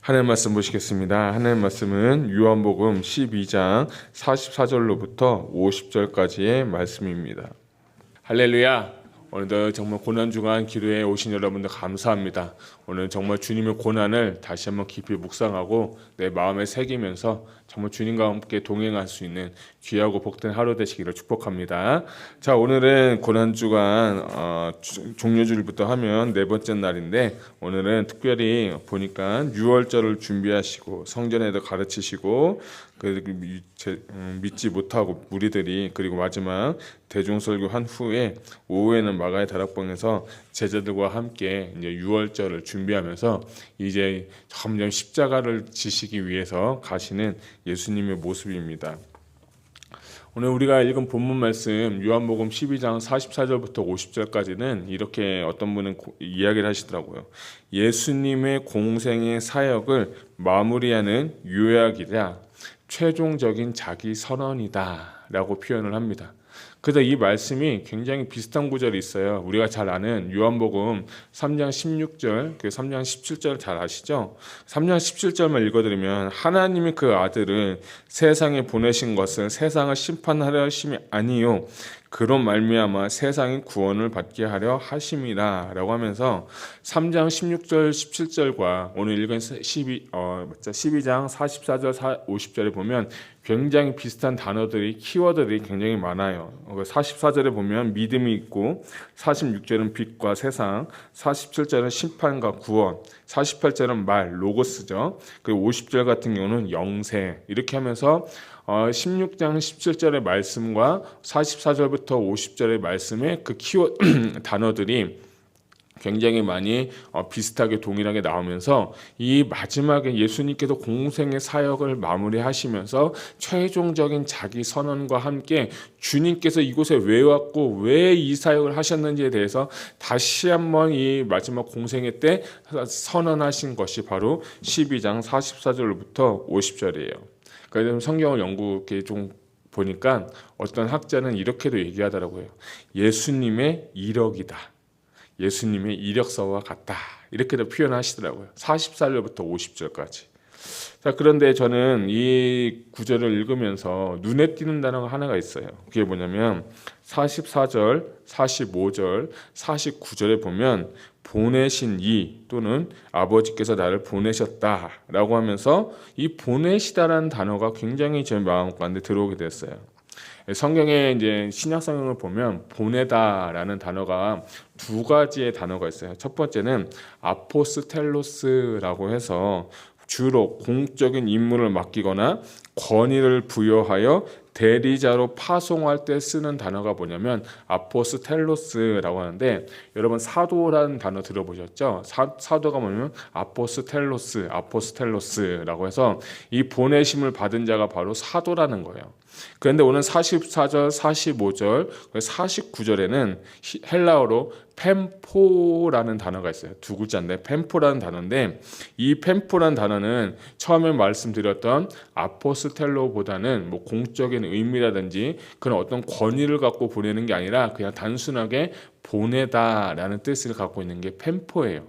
하나님 말씀 보시겠습니다. 하나님 말씀은 요한복음 12장 44절로부터 50절까지의 말씀입니다. 할렐루야! 오늘도 정말 고난주간 기도에 오신 여러분들 감사합니다. 오늘 정말 주님의 고난을 다시 한번 깊이 묵상하고 내 마음에 새기면서 정말 주님과 함께 동행할 수 있는 귀하고 복된 하루 되시기를 축복합니다. 자, 오늘은 고난주간 종료주일부터 하면 네 번째 날인데, 오늘은 특별히 보니까 유월절을 준비하시고 성전에도 가르치시고 믿지 못하고 무리들이, 그리고 마지막 대중설교 한 후에 오후에는 마가의 다락방에서 제자들과 함께 이제 유월절을 준비하면서 이제 점점 십자가를 지시기 위해서 가시는 예수님의 모습입니다. 오늘 우리가 읽은 본문 말씀 요한복음 12장 44절부터 50절까지는 이렇게 어떤 분은 이야기를 하시더라고요. 예수님의 공생의 사역을 마무리하는 요약이자 최종적인 자기 선언이다 라고 표현을 합니다. 그래서 이 말씀이 굉장히 비슷한 구절이 있어요. 우리가 잘 아는 요한복음 3장 16절, 3장 17절 잘 아시죠? 3장 17절만 읽어드리면, 하나님이 그 아들을 세상에 보내신 것을 세상을 심판하려 하심이 아니요 그런 말미암아 세상이 구원을 받게 하려 하심이라 라고 하면서 3장 16절 17절과 오늘 읽은 12장 44절 50절에 보면 굉장히 비슷한 단어들이, 키워드들이 굉장히 많아요. 44절에 보면 믿음이 있고, 46절은 빛과 세상, 47절은 심판과 구원, 48절은 말, 로고스죠. 그리고 50절 같은 경우는 영세, 이렇게 하면서 16장 17절의 말씀과 44절부터 50절의 말씀의 그 키워드 단어들이 굉장히 많이 비슷하게 동일하게 나오면서 이 마지막에 예수님께서 공생의 사역을 마무리하시면서 최종적인 자기 선언과 함께 주님께서 이곳에 왜 왔고 왜 이 사역을 하셨는지에 대해서 다시 한번 이 마지막 공생의 때 선언하신 것이 바로 12장 44절부터 50절이에요. 그래서 성경을 연구해 좀 보니까 어떤 학자는 이렇게도 얘기하더라고요. 예수님의 이력이다. 예수님의 이력서와 같다. 이렇게도 표현하시더라고요. 44절부터 50절까지. 자, 그런데 저는 이 구절을 읽으면서 눈에 띄는 단어가 하나가 있어요. 그게 뭐냐면 44절, 45절, 49절에 보면 보내신 이 또는 아버지께서 나를 보내셨다라고 하면서 이 보내시다라는 단어가 굉장히 제 마음 가운데 들어오게 됐어요. 성경에 이제 신약 성경을 보면 보내다라는 단어가 두 가지의 단어가 있어요. 첫 번째는 아포스텔로스라고 해서 주로 공적인 임무를 맡기거나 권위를 부여하여 대리자로 파송할 때 쓰는 단어가 뭐냐면 아포스텔로스라고 하는데, 여러분 사도라는 단어 들어보셨죠? 사도가 뭐냐면 아포스텔로스라고 해서 이 보내심을 받은 자가 바로 사도라는 거예요. 그런데 오늘 44절, 45절, 49절에는 헬라어로 펜포라는 단어가 있어요. 두 글자인데 펜포라는 단어인데, 이 펜포라는 단어는 처음에 말씀드렸던 아포스텔로보다는 뭐 공적인 의미라든지 그런 어떤 권위를 갖고 보내는 게 아니라 그냥 단순하게 보내다라는 뜻을 갖고 있는 게 펜포예요.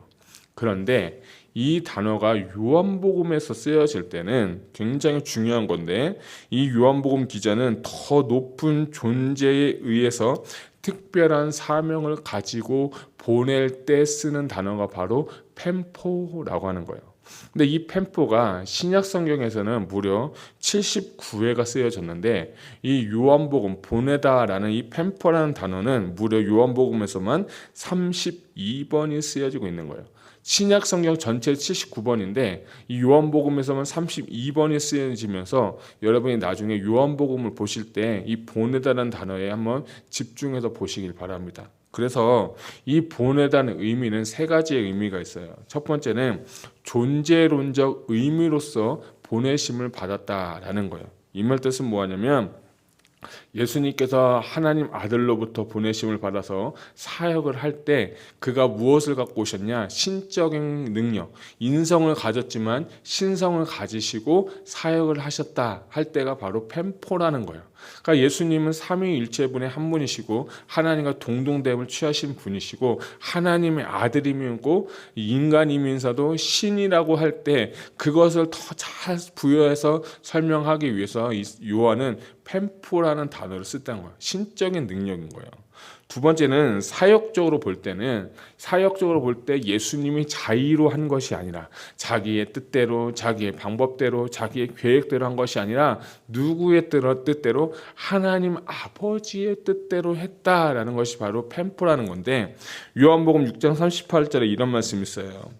그런데 이 단어가 요한복음에서 쓰여질 때는 굉장히 중요한 건데, 이 요한복음 기자는 더 높은 존재에 의해서 특별한 사명을 가지고 보낼 때 쓰는 단어가 바로 펜포라고 하는 거예요. 근데 이 펜포가 신약 성경에서는 무려 79회가 쓰여졌는데, 이 요한복음 보내다라는 이 펜포라는 단어는 무려 요한복음에서만 32번이 쓰여지고 있는 거예요. 신약 성경 전체 79번인데 이 요한복음에서만 32번이 쓰여지면서 여러분이 나중에 요한복음을 보실 때 이 보내다라는 단어에 한번 집중해서 보시길 바랍니다. 그래서 이 보내다는 의미는 세 가지의 의미가 있어요. 첫 번째는 존재론적 의미로서 보내심을 받았다라는 거예요. 이 말 뜻은 뭐냐면, 예수님께서 하나님 아들로부터 보내심을 받아서 사역을 할 때 그가 무엇을 갖고 오셨냐? 신적인 능력, 인성을 가졌지만 신성을 가지시고 사역을 하셨다 할 때가 바로 펜포라는 거예요. 그러니까 예수님은 삼위일체분의 한 분이시고 하나님과 동등됨을 취하신 분이시고 하나님의 아들이면고 인간이면서도 신이라고 할 때 그것을 더 잘 부여해서 설명하기 위해서 이 요한은 펜포라는 단어를 썼다는 거예요. 신적인 능력인 거예요. 두 번째는 사역적으로 볼 때 예수님이 자의로 한 것이 아니라 자기의 뜻대로, 자기의 방법대로, 자기의 계획대로 한 것이 아니라 누구의 뜻대로, 하나님 아버지의 뜻대로 했다라는 것이 바로 펜포라는 건데, 요한복음 6장 38절에 이런 말씀이 있어요.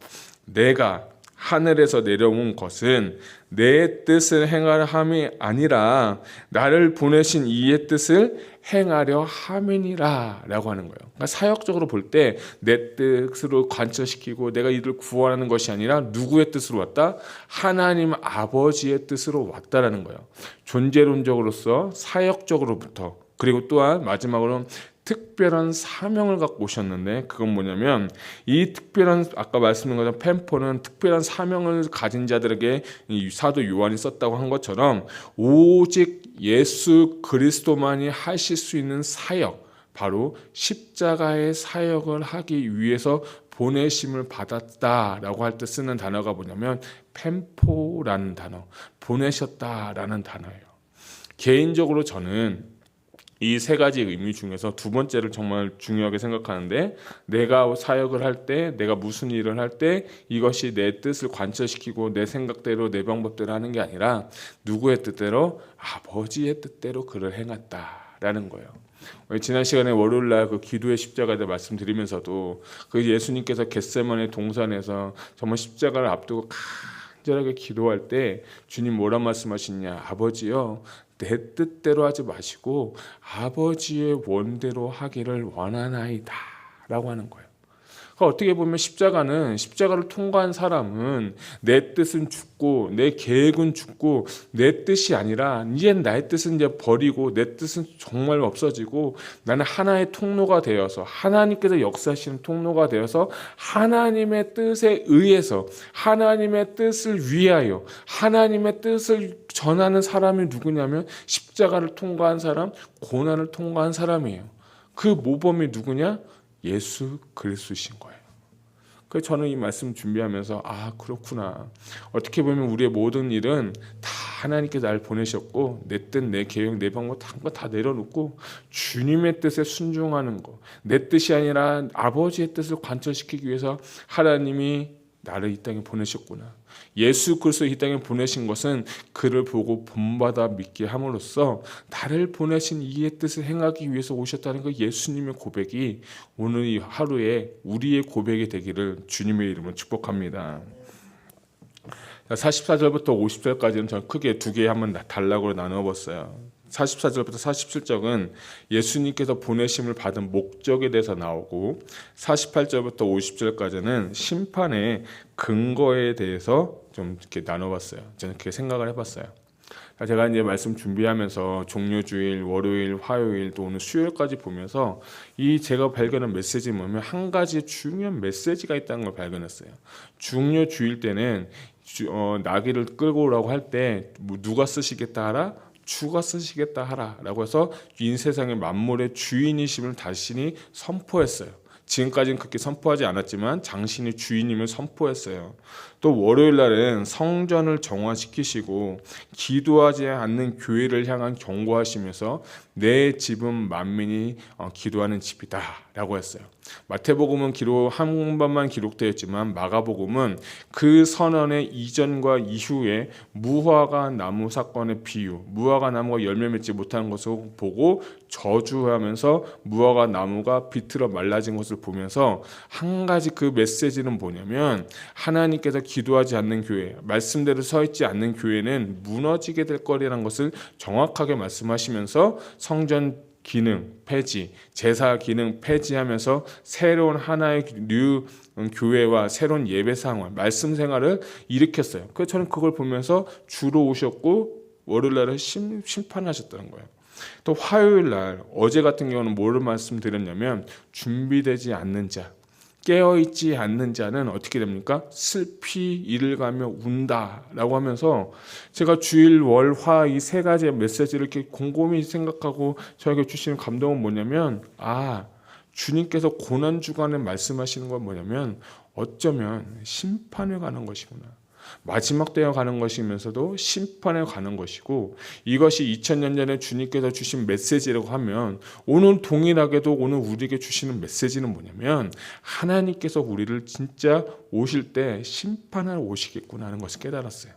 내가 하늘에서 내려온 것은 내 뜻을 행하려 함이 아니라 나를 보내신 이의 뜻을 행하려 함이니라 라고 하는 거예요. 그러니까 사역적으로 볼 때 내 뜻으로 관철시키고 내가 이를 구원하는 것이 아니라 누구의 뜻으로 왔다? 하나님 아버지의 뜻으로 왔다라는 거예요. 존재론적으로서 사역적으로부터, 그리고 또한 마지막으로 특별한 사명을 갖고 오셨는데, 그건 뭐냐면 이 특별한, 아까 말씀드린 것처럼 펜포는 특별한 사명을 가진 자들에게 이 사도 요한이 썼다고 한 것처럼 오직 예수 그리스도만이 하실 수 있는 사역, 바로 십자가의 사역을 하기 위해서 보내심을 받았다라고 할 때 쓰는 단어가 뭐냐면 펜포라는 단어, 보내셨다라는 단어예요. 개인적으로 저는 이 세 가지 의미 중에서 두 번째를 정말 중요하게 생각하는데, 내가 사역을 할 때, 내가 무슨 일을 할 때 이것이 내 뜻을 관철시키고 내 생각대로 내 방법대로 하는 게 아니라 누구의 뜻대로? 아버지의 뜻대로 그를 행했다라는 거예요. 지난 시간에 월요일날 그 기도의 십자가에 대해 말씀드리면서도 그 예수님께서 겟세마네 동산에서 정말 십자가를 앞두고 간절하게 기도할 때 주님 뭐라 말씀하시냐? 아버지요, 내 뜻대로 하지 마시고 아버지의 원대로 하기를 원하나이다 라고 하는 거예요. 그러니까 어떻게 보면 십자가를 통과한 사람은 내 뜻은 죽고 내 계획은 죽고 내 뜻이 아니라 이제 나의 뜻은 이제 버리고 내 뜻은 정말 없어지고 나는 하나의 통로가 되어서, 하나님께서 역사하시는 통로가 되어서 하나님의 뜻에 의해서 하나님의 뜻을 위하여 하나님의 뜻을 전하는 사람이 누구냐면 십자가를 통과한 사람, 고난을 통과한 사람이에요. 그 모범이 누구냐? 예수 그리스도신 거예요. 그래서 저는 이 말씀 준비하면서 그렇구나. 어떻게 보면 우리의 모든 일은 다 하나님께서 나를 보내셨고 내 뜻, 내 계획, 내 방법 다 내려놓고 주님의 뜻에 순종하는 거, 내 뜻이 아니라 아버지의 뜻을 관철시키기 위해서 하나님이 나를 이 땅에 보내셨구나. 예수 그리스도 이 땅에 보내신 것은 그를 보고 본받아 믿게 함으로써 나를 보내신 이의 뜻을 행하기 위해서 오셨다는 그 예수님의 고백이 오늘 이 하루에 우리의 고백이 되기를 주님의 이름으로 축복합니다. 44절부터 50절까지는 저는 크게 두 개 한번 단락으로 나눠봤어요. 44절부터 47절은 예수님께서 보내심을 받은 목적에 대해서 나오고, 48절부터 50절까지는 심판의 근거에 대해서 좀 이렇게 나눠봤어요. 저는 그렇게 생각을 해봤어요. 제가 이제 말씀 준비하면서 종료주일, 월요일, 화요일, 또 오늘 수요일까지 보면서 이 제가 발견한 메시지 뭐냐면 한 가지 중요한 메시지가 있다는 걸 발견했어요. 종료주일 때는 나귀를 끌고 오라고 할 때 누가 쓰시겠다 하라? 주가 쓰시겠다 하라 라고 해서 이 세상의 만물의 주인이심을 자신이 선포했어요. 지금까지는 그렇게 선포하지 않았지만 당신이 주인임을 선포했어요. 또 월요일 날은 성전을 정화시키시고 기도하지 않는 교회를 향한 경고하시면서 내 집은 만민이 기도하는 집이다 라고 했어요. 마태복음은 한 번만 기록되어 있지만 마가복음은 그 선언의 이전과 이후에 무화과 나무 사건의 비유, 무화과 나무가 열매 맺지 못하는 것을 보고 저주하면서 무화과 나무가 비틀어 말라진 것을 보면서 한 가지 그 메시지는 뭐냐면 하나님께서 기도하지 않는 교회, 말씀대로 서 있지 않는 교회는 무너지게 될 거라는 것을 정확하게 말씀하시면서 성전 기능 폐지, 제사 기능 폐지하면서 새로운 하나의 뉴 교회와 새로운 예배 생활, 말씀 생활을 일으켰어요. 그래서 저는 그걸 보면서 주로 오셨고 월요일 날은 심판하셨다는 거예요. 또 화요일 날, 어제 같은 경우는 뭐를 말씀드렸냐면 준비되지 않는 자, 깨어있지 않는 자는 어떻게 됩니까? 슬피 이를 가며 운다라고 하면서 제가 주일 월 화 이 세 가지의 메시지를 이렇게 곰곰이 생각하고 저에게 주시는 감동은 뭐냐면 주님께서 고난 주간에 말씀하시는 건 뭐냐면 어쩌면 심판에 관한 것이구나. 마지막 때에 가는 것이면서도 심판에 가는 것이고, 이것이 2000년 전에 주님께서 주신 메시지라고 하면 오늘 동일하게도 오늘 우리에게 주시는 메시지는 뭐냐면 하나님께서 우리를 진짜 오실 때 심판하러 오시겠구나 하는 것을 깨달았어요.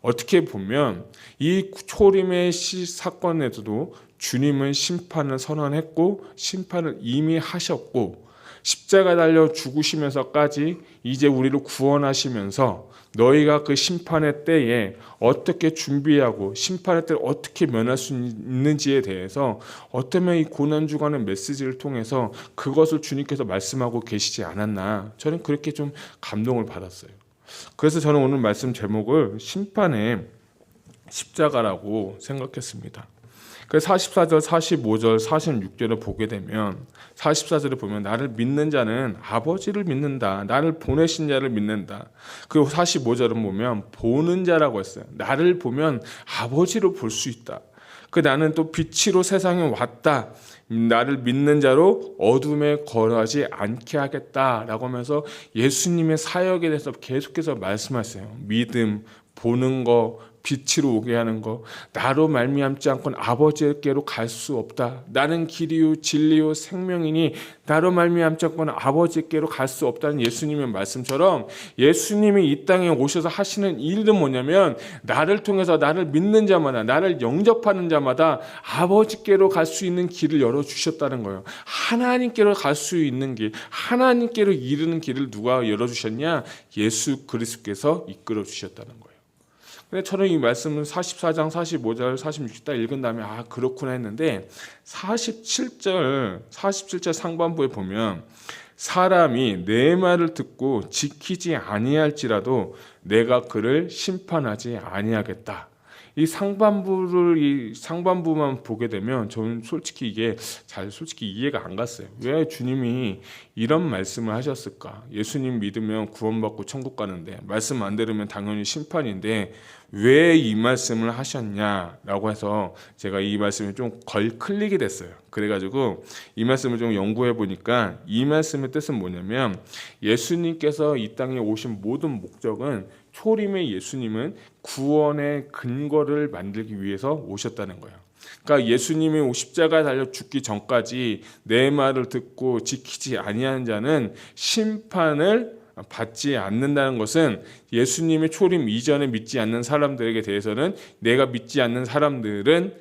어떻게 보면 이 초림의 사건에서도 주님은 심판을 선언했고 심판을 이미 하셨고, 십자가 달려 죽으시면서까지 이제 우리를 구원하시면서 너희가 그 심판의 때에 어떻게 준비하고 심판의 때를 어떻게 면할 수 있는지에 대해서 어쩌면 이 고난주간의 메시지를 통해서 그것을 주님께서 말씀하고 계시지 않았나, 저는 그렇게 좀 감동을 받았어요. 그래서 저는 오늘 말씀 제목을 심판의 십자가라고 생각했습니다. 그래서 44절, 45절, 46절을 보게 되면 44절을 보면 나를 믿는 자는 아버지를 믿는다. 나를 보내신 자를 믿는다. 그리고 45절은 보면 보는 자라고 했어요. 나를 보면 아버지를 볼 수 있다. 나는 또 빛으로 세상에 왔다. 나를 믿는 자로 어둠에 거하지 않게 하겠다라고 하면서 예수님의 사역에 대해서 계속해서 말씀하세요. 믿음, 보는 거, 빛으로 오게 하는 거, 나로 말미암지 않고는 아버지께로 갈 수 없다. 나는 길이요 진리요 생명이니 나로 말미암지 않고는 아버지께로 갈 수 없다는 예수님의 말씀처럼, 예수님이 이 땅에 오셔서 하시는 일은 뭐냐면 나를 통해서 나를 믿는 자마다, 나를 영접하는 자마다 아버지께로 갈 수 있는 길을 열어주셨다는 거예요. 하나님께로 갈 수 있는 길, 하나님께로 이르는 길을 누가 열어주셨냐? 예수 그리스도께서 이끌어 주셨다는 거예요. 근데 저는 이 말씀은 44장 45절 46절 딱 읽은 다음에 그렇구나 했는데 47절 상반부에 보면 사람이 내 말을 듣고 지키지 아니할지라도 내가 그를 심판하지 아니하겠다. 이 상반부만 보게 되면 저는 솔직히 이게 솔직히 이해가 안 갔어요. 왜 주님이 이런 말씀을 하셨을까? 예수님 믿으면 구원받고 천국 가는데 말씀 안 들으면 당연히 심판인데 왜 이 말씀을 하셨냐라고 해서 제가 이 말씀이 좀 클릭이 됐어요. 그래가지고 이 말씀을 좀 연구해 보니까 이 말씀의 뜻은 뭐냐면 예수님께서 이 땅에 오신 모든 목적은, 초림의 예수님은 구원의 근거를 만들기 위해서 오셨다는 거예요. 그러니까 예수님이 십자가에 달려 죽기 전까지 내 말을 듣고 지키지 아니하는 자는 심판을 받지 않는다는 것은, 예수님의 초림 이전에 믿지 않는 사람들에게 대해서는 나를 믿지 않는 사람들은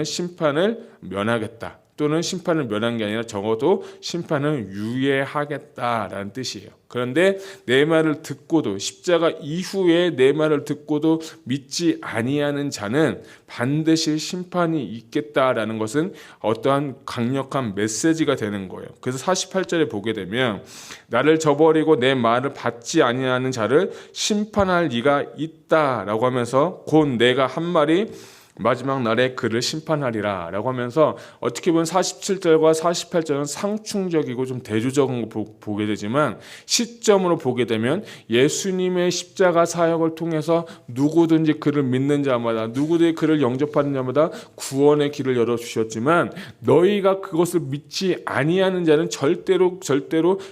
심판을 면하겠다. 또는 심판을 면한 게 아니라 적어도 심판을 유예하겠다라는 뜻이에요. 그런데 내 말을 듣고도, 십자가 이후에 내 말을 듣고도 믿지 아니하는 자는 반드시 심판이 있겠다라는 것은 어떠한 강력한 메시지가 되는 거예요. 그래서 48절에 보게 되면 나를 저버리고 내 말을 받지 아니하는 자를 심판할 이가 있다라고 하면서 곧 내가 한 말이 마지막 날에 그를 심판하리라 라고 하면서, 어떻게 보면 47절과 48절은 상충적이고 좀 대조적인 거 보게 되지만 시점으로 보게 되면 예수님의 십자가 사역을 통해서 누구든지 그를 믿는 자마다, 누구든지 그를 영접하는 자마다 구원의 길을 열어주셨지만 너희가 그것을 믿지 아니하는 자는 절대로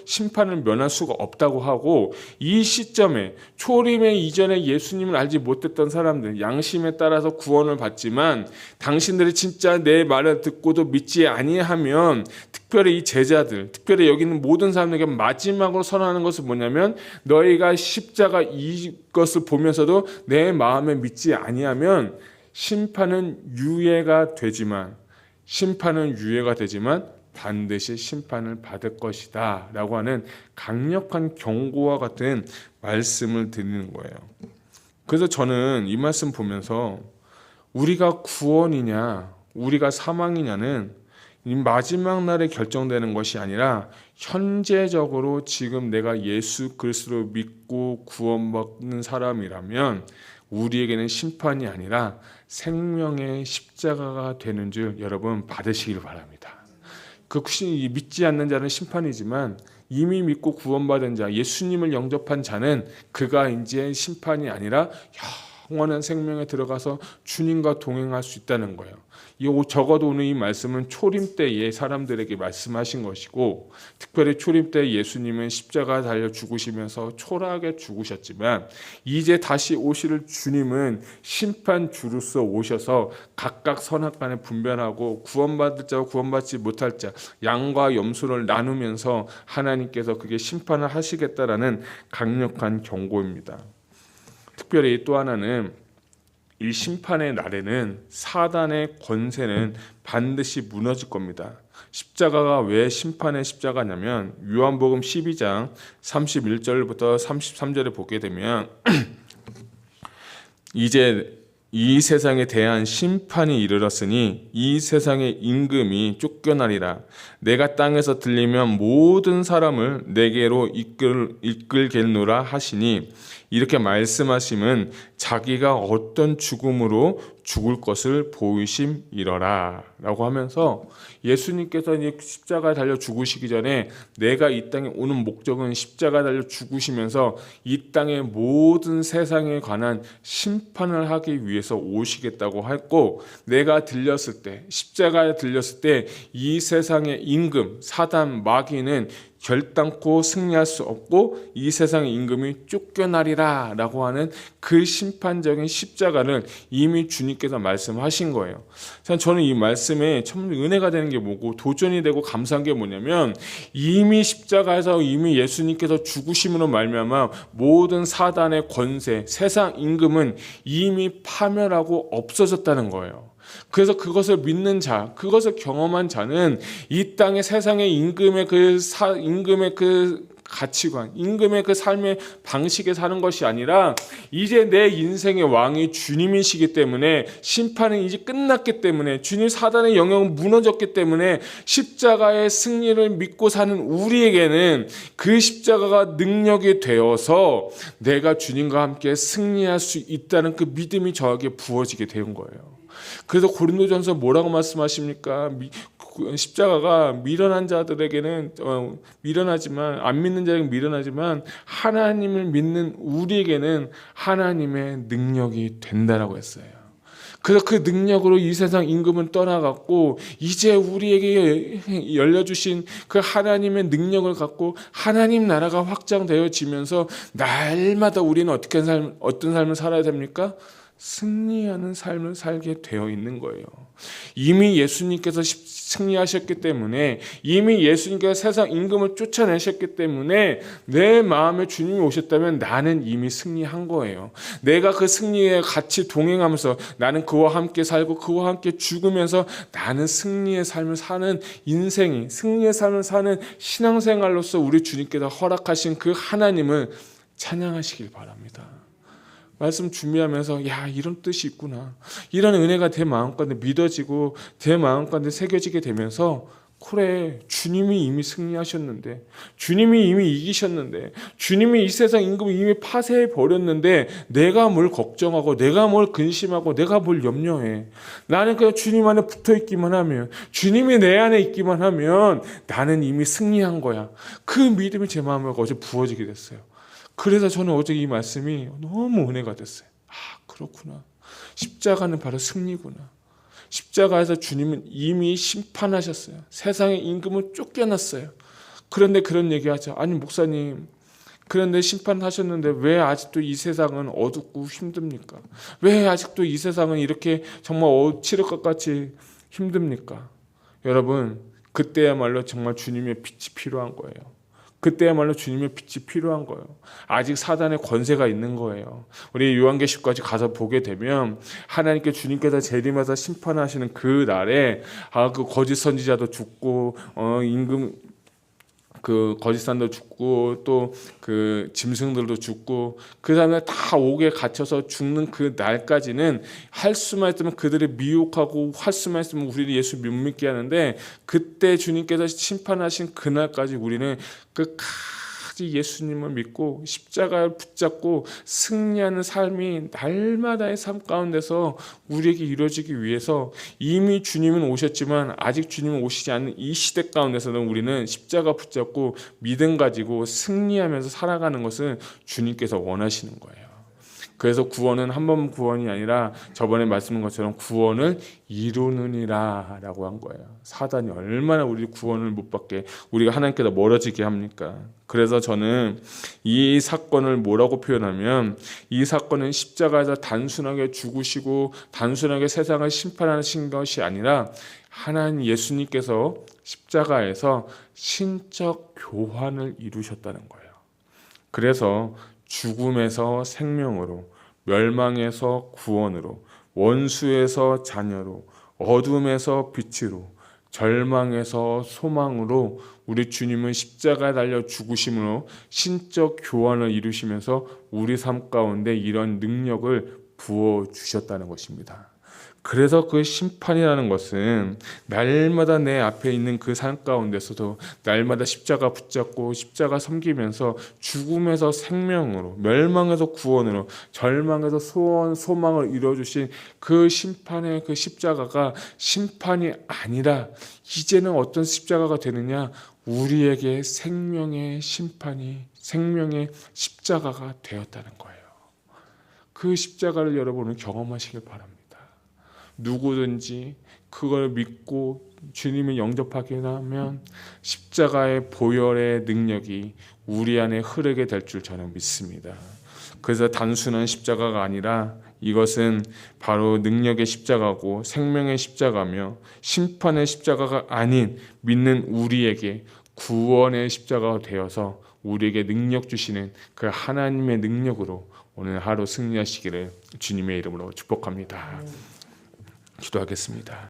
심판을 면할 수가 없다고 하고, 이 시점에 초림의 이전에 예수님을 알지 못했던 사람들, 양심에 따라서 구원을 받지만 당신들이 진짜 내 말을 듣고도 믿지 아니하면, 특별히 이 제자들, 특별히 여기 있는 모든 사람들에게 마지막으로 선언하는 것은 뭐냐면, 너희가 십자가 이것을 보면서도 내 마음에 믿지 아니하면 심판은 유예가 되지만 반드시 심판을 받을 것이다 라고 하는 강력한 경고와 같은 말씀을 드리는 거예요. 그래서 저는 이 말씀 보면서 우리가 구원이냐 우리가 사망이냐는 이 마지막 날에 결정되는 것이 아니라 현재적으로 지금 내가 예수 그리스도를 믿고 구원받는 사람이라면 우리에게는 심판이 아니라 생명의 십자가가 되는 줄 여러분 받으시길 바랍니다. 믿지 않는 자는 심판이지만 이미 믿고 구원받은 자, 예수님을 영접한 자는 그가 이제 심판이 아니라 영원한 생명에 들어가서 주님과 동행할 수 있다는 거예요. 적어도 오늘 이 말씀은 초림 때에 사람들에게 말씀하신 것이고, 특별히 초림 때 예수님은 십자가 달려 죽으시면서 초라하게 죽으셨지만 이제 다시 오실 주님은 심판주로서 오셔서 각각 선악간에 분별하고 구원받을 자와 구원받지 못할 자, 양과 염소를 나누면서 하나님께서 그게 심판을 하시겠다라는 강력한 경고입니다. 특별히 또 하나는 이 심판의 날에는 사단의 권세는 반드시 무너질 겁니다. 십자가가 왜 심판의 십자가냐면 요한복음 12장 31절부터 33절에 보게 되면 이제 이 세상에 대한 심판이 이르렀으니 이 세상의 임금이 쫓겨나리라. 내가 땅에서 들리면 모든 사람을 내게로 이끌겠노라 하시니, 이렇게 말씀하심은 자기가 어떤 죽음으로 죽을 것을 보이심이러라 라고 하면서, 예수님께서 이제 십자가에 달려 죽으시기 전에 내가 이 땅에 오는 목적은 십자가에 달려 죽으시면서 이 땅의 모든 세상에 관한 심판을 하기 위해서 오시겠다고 했고, 내가 들렸을 때, 십자가에 들렸을 때 이 세상의 임금 사단 마귀는 결단코 승리할 수 없고 이 세상의 임금이 쫓겨나리라 라고 하는 그 심판적인 십자가를 이미 주님께서 말씀하신 거예요. 저는 이 말씀에 참 은혜가 되는 게 뭐고 도전이 되고 감사한 게 뭐냐면, 이미 십자가에서 이미 예수님께서 죽으심으로 말미암아 모든 사단의 권세, 세상 임금은 이미 파멸하고 없어졌다는 거예요. 그래서 그것을 믿는 자, 그것을 경험한 자는 이 땅의 세상의 임금의 그 가치관, 임금의 그 삶의 방식에 사는 것이 아니라 이제 내 인생의 왕이 주님이시기 때문에, 심판은 이제 끝났기 때문에, 주님 사단의 영역은 무너졌기 때문에 십자가의 승리를 믿고 사는 우리에게는 그 십자가가 능력이 되어서 내가 주님과 함께 승리할 수 있다는 그 믿음이 저에게 부어지게 된 거예요. 그래서 고린도전서 뭐라고 말씀하십니까? 십자가가 미련한 자들에게는 미련하지만, 안 믿는 자에게는 미련하지만 하나님을 믿는 우리에게는 하나님의 능력이 된다라고 했어요. 그래서 그 능력으로 이 세상 임금은 떠나갔고 이제 우리에게 열려주신 그 하나님의 능력을 갖고 하나님 나라가 확장되어지면서 날마다 우리는 어떤 삶을 살아야 됩니까? 승리하는 삶을 살게 되어 있는 거예요. 이미 예수님께서 승리하셨기 때문에, 이미 예수님께서 세상 임금을 쫓아내셨기 때문에 내 마음에 주님이 오셨다면 나는 이미 승리한 거예요. 내가 그 승리에 같이 동행하면서 나는 그와 함께 살고 그와 함께 죽으면서 나는 승리의 삶을 사는 인생이, 승리의 삶을 사는 신앙생활로서 우리 주님께서 허락하신 그 하나님을 찬양하시길 바랍니다. 말씀 준비하면서 이런 뜻이 있구나, 이런 은혜가 내 마음가운데 믿어지고 내 마음가운데 새겨지게 되면서, 그래, 주님이 이미 승리하셨는데, 주님이 이미 이기셨는데, 주님이 이 세상 임금을 이미 파쇄해 버렸는데 내가 뭘 걱정하고 내가 뭘 근심하고 내가 뭘 염려해. 나는 그냥 주님 안에 붙어 있기만 하면, 주님이 내 안에 있기만 하면 나는 이미 승리한 거야. 그 믿음이 제 마음에 어제 부어지게 됐어요. 그래서 저는 어제 이 말씀이 너무 은혜가 됐어요. 그렇구나. 십자가는 바로 승리구나. 십자가에서 주님은 이미 심판하셨어요. 세상의 임금을 쫓겨났어요. 그런데 그런 얘기하죠. 아니 목사님, 그런데 심판하셨는데 왜 아직도 이 세상은 어둡고 힘듭니까? 왜 아직도 이 세상은 이렇게 정말 칠흑과 같이 힘듭니까? 여러분, 그때야말로 정말 주님의 빛이 필요한 거예요. 그때야말로 주님의 빛이 필요한 거예요. 아직 사단의 권세가 있는 거예요. 우리 요한계시록까지 가서 보게 되면 하나님께 주님께서 재림해서 심판하시는 그 날에 그 거짓 선지자도 죽고 임금 그 거짓산도 죽고 또 그 짐승들도 죽고 그 사람들 다 옥에 갇혀서 죽는 그 날까지는 할 수만 있으면 그들을 미혹하고 할 수만 있으면 우리를 예수 못 믿게 하는데, 그때 주님께서 심판하신 그날까지 우리는 끝까지 끝까지 예수님을 믿고 십자가를 붙잡고 승리하는 삶이 날마다의 삶 가운데서 우리에게 이루어지기 위해서 이미 주님은 오셨지만 아직 주님은 오시지 않는 이 시대 가운데서는 우리는 십자가 붙잡고 믿음 가지고 승리하면서 살아가는 것은 주님께서 원하시는 거예요. 그래서 구원은 한 번 구원이 아니라 저번에 말씀한 것처럼 구원을 이루느니라 라고 한 거예요. 사단이 얼마나 우리 구원을 못 받게, 우리가 하나님께서 멀어지게 합니까? 그래서 저는 이 사건을 뭐라고 표현하면, 이 사건은 십자가에서 단순하게 죽으시고 단순하게 세상을 심판하신 것이 아니라 하나님 예수님께서 십자가에서 신적 교환을 이루셨다는 거예요. 그래서 죽음에서 생명으로, 멸망에서 구원으로, 원수에서 자녀로, 어둠에서 빛으로, 절망에서 소망으로 우리 주님은 십자가에 달려 죽으심으로 신적 교환을 이루시면서 우리 삶 가운데 이런 능력을 부어주셨다는 것입니다. 그래서 그 심판이라는 것은 날마다 내 앞에 있는 그 삶 가운데서도 날마다 십자가 붙잡고 십자가 섬기면서 죽음에서 생명으로, 멸망에서 구원으로, 절망에서 소망을 이루어주신 그 심판의 그 십자가가 심판이 아니라 이제는 어떤 십자가가 되느냐, 우리에게 생명의 심판이, 생명의 십자가가 되었다는 거예요. 그 십자가를 여러분은 경험하시길 바랍니다. 누구든지 그걸 믿고 주님을 영접하게 하면 십자가의 보혈의 능력이 우리 안에 흐르게 될 줄 저는 믿습니다. 그래서 단순한 십자가가 아니라 이것은 바로 능력의 십자가고 생명의 십자가며 심판의 십자가가 아닌 믿는 우리에게 구원의 십자가가 되어서 우리에게 능력 주시는 그 하나님의 능력으로 오늘 하루 승리하시기를 주님의 이름으로 축복합니다. 기도하겠습니다.